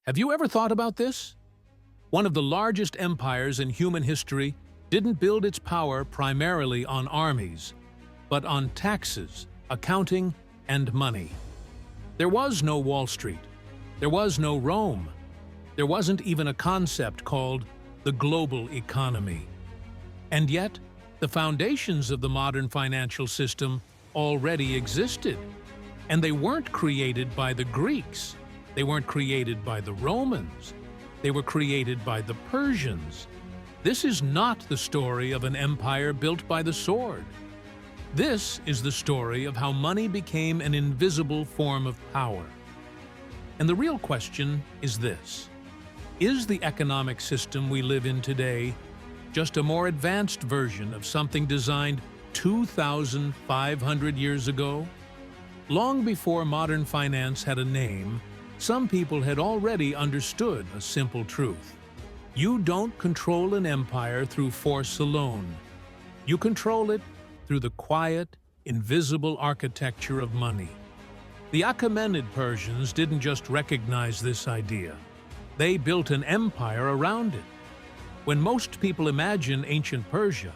Have you ever thought about this? One of the largest empires in human history didn't build its power primarily on armies, but on taxes, accounting, and money. There was no Wall Street. There was no Rome. There wasn't even a concept called the global economy. And yet, the foundations of the modern financial system already existed. And they weren't created by the Greeks. They weren't created by the Romans. They were created by the Persians. This is not the story of an empire built by the sword. This is the story of how money became an invisible form of power. And the real question is this: is the economic system we live in today just a more advanced version of something designed 2,500 years ago? Long before modern finance had a name, some people had already understood a simple truth. You don't control an empire through force alone. You control it through the quiet, invisible architecture of money. The Achaemenid Persians didn't just recognize this idea. They built an empire around it. When most people imagine ancient Persia,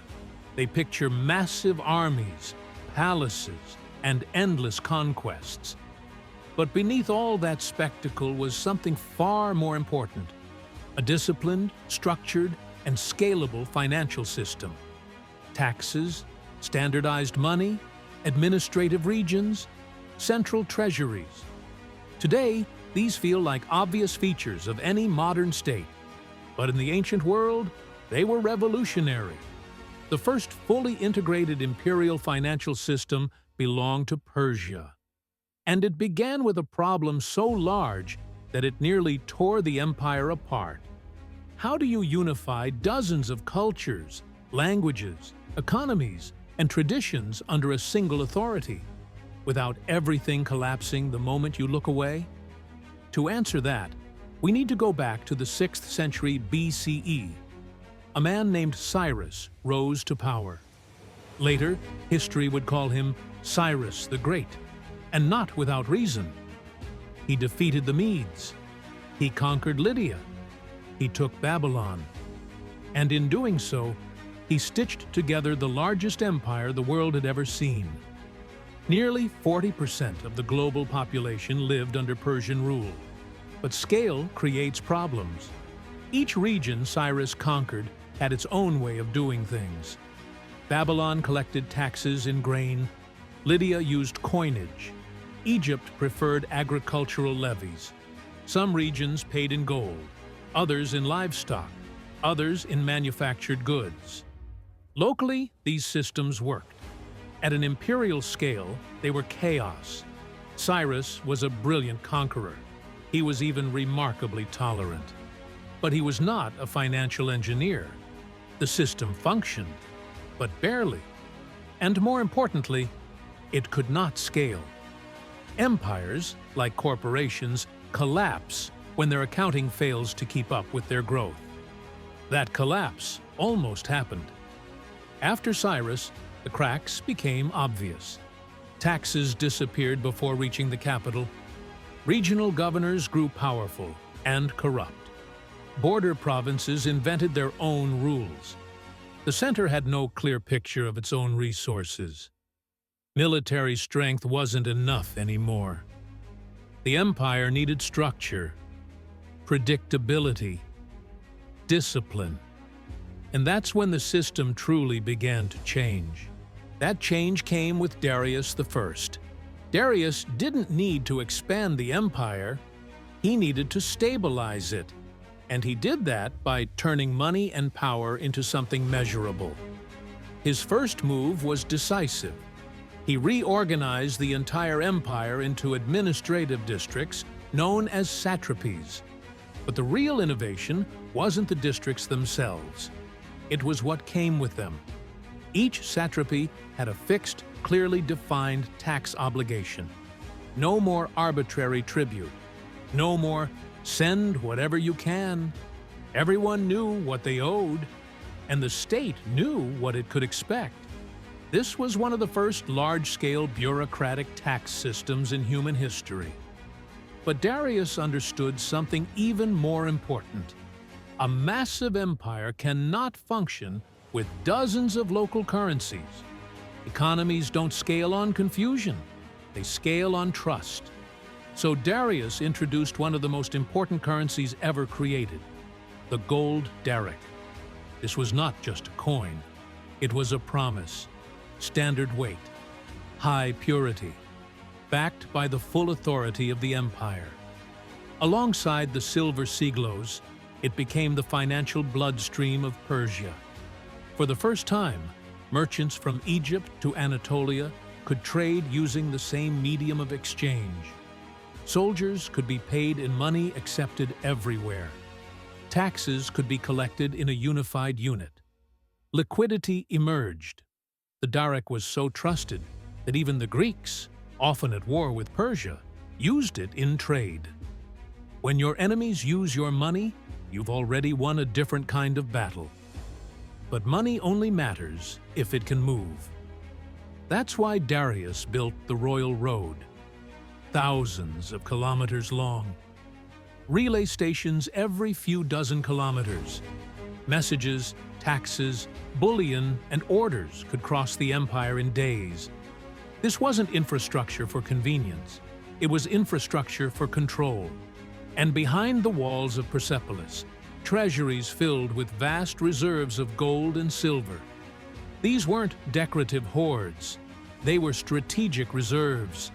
they picture massive armies, palaces, and endless conquests. But beneath all that spectacle was something far more important: a disciplined, structured, and scalable financial system. Taxes, standardized money, administrative regions, central treasuries. Today, these feel like obvious features of any modern state. But in the ancient world, they were revolutionary. The first fully integrated imperial financial system belonged to Persia. And it began with a problem so large that it nearly tore the empire apart. How do you unify dozens of cultures, languages, economies, and traditions under a single authority, without everything collapsing the moment you look away? To answer that, we need to go back to the 6th century BCE. A man named Cyrus rose to power. Later, history would call him Cyrus the Great, and not without reason. He defeated the Medes. He conquered Lydia. He took Babylon. And in doing so, he stitched together the largest empire the world had ever seen. Nearly 40% of the global population lived under Persian rule. But scale creates problems. Each region Cyrus conquered had its own way of doing things. Babylon collected taxes in grain. Lydia used coinage. Egypt preferred agricultural levies. Some regions paid in gold, others in livestock, others in manufactured goods. Locally, these systems worked. At an imperial scale, they were chaos. Cyrus was a brilliant conqueror. He was even remarkably tolerant. But he was not a financial engineer. The system functioned, but barely. And more importantly, it could not scale. Empires, like corporations, collapse when their accounting fails to keep up with their growth. That collapse almost happened. After Cyrus, the cracks became obvious. Taxes disappeared before reaching the capital. Regional governors grew powerful and corrupt. Border provinces invented their own rules. The center had no clear picture of its own resources. Military strength wasn't enough anymore. The empire needed structure, predictability, discipline. And that's when the system truly began to change. That change came with Darius I. Darius didn't need to expand the empire. He needed to stabilize it. And he did that by turning money and power into something measurable. His first move was decisive. He reorganized the entire empire into administrative districts known as satrapies. But the real innovation wasn't the districts themselves. It was what came with them. Each satrapy had a fixed, clearly defined tax obligation. No more arbitrary tribute. No more send whatever you can. Everyone knew what they owed, and the state knew what it could expect. This was one of the first large-scale bureaucratic tax systems in human history. But Darius understood something even more important. A massive empire cannot function with dozens of local currencies. Economies don't scale on confusion, they scale on trust. So Darius introduced one of the most important currencies ever created, the gold daric. This was not just a coin, it was a promise, standard weight, high purity, backed by the full authority of the empire. Alongside the silver siglos, it became the financial bloodstream of Persia. For the first time, merchants from Egypt to Anatolia could trade using the same medium of exchange. Soldiers could be paid in money accepted everywhere. Taxes could be collected in a unified unit. Liquidity emerged. The daric was so trusted that even the Greeks, often at war with Persia, used it in trade. When your enemies use your money, you've already won a different kind of battle. But money only matters if it can move. That's why Darius built the Royal Road, thousands of kilometers long. Relay stations every few dozen kilometers. Messages, taxes, bullion, and orders could cross the empire in days. This wasn't infrastructure for convenience. It was infrastructure for control. And behind the walls of Persepolis, treasuries filled with vast reserves of gold and silver. These weren't decorative hoards. They were strategic reserves,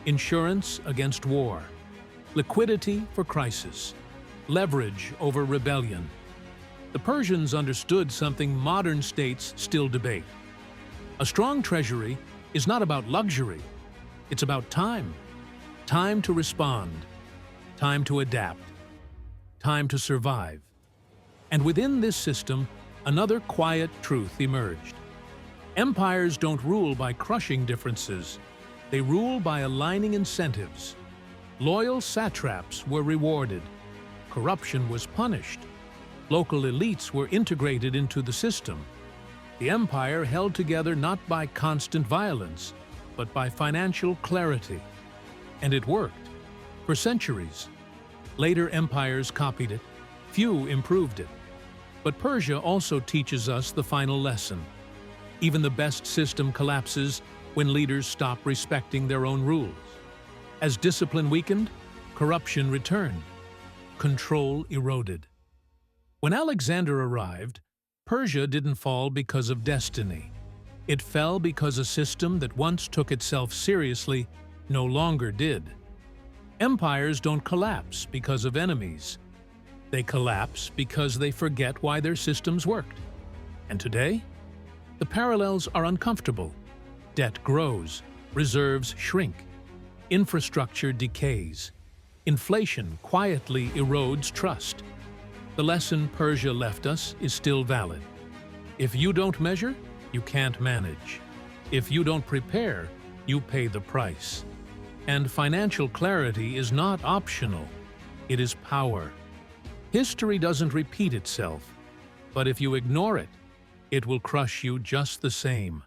insurance against war, liquidity for crisis, leverage over rebellion. The Persians understood something modern states still debate. A strong treasury is not about luxury. It's about time. Time to respond. Time to adapt. Time to survive. And within this system, another quiet truth emerged. Empires don't rule by crushing differences. They rule by aligning incentives. Loyal satraps were rewarded. Corruption was punished. Local elites were integrated into the system. The empire held together not by constant violence, but by financial clarity. And it worked. For centuries. Later empires copied it. Few improved it. But Persia also teaches us the final lesson. Even the best system collapses when leaders stop respecting their own rules. As discipline weakened, corruption returned. Control eroded. When Alexander arrived, Persia didn't fall because of destiny. It fell because a system that once took itself seriously no longer did. Empires don't collapse because of enemies. They collapse because they forget why their systems worked. And today, the parallels are uncomfortable. Debt grows, reserves shrink, infrastructure decays. Inflation quietly erodes trust. The lesson Persia left us is still valid. If you don't measure, you can't manage. If you don't prepare, you pay the price. And financial clarity is not optional. It is power. History doesn't repeat itself, but if you ignore it, it will crush you just the same.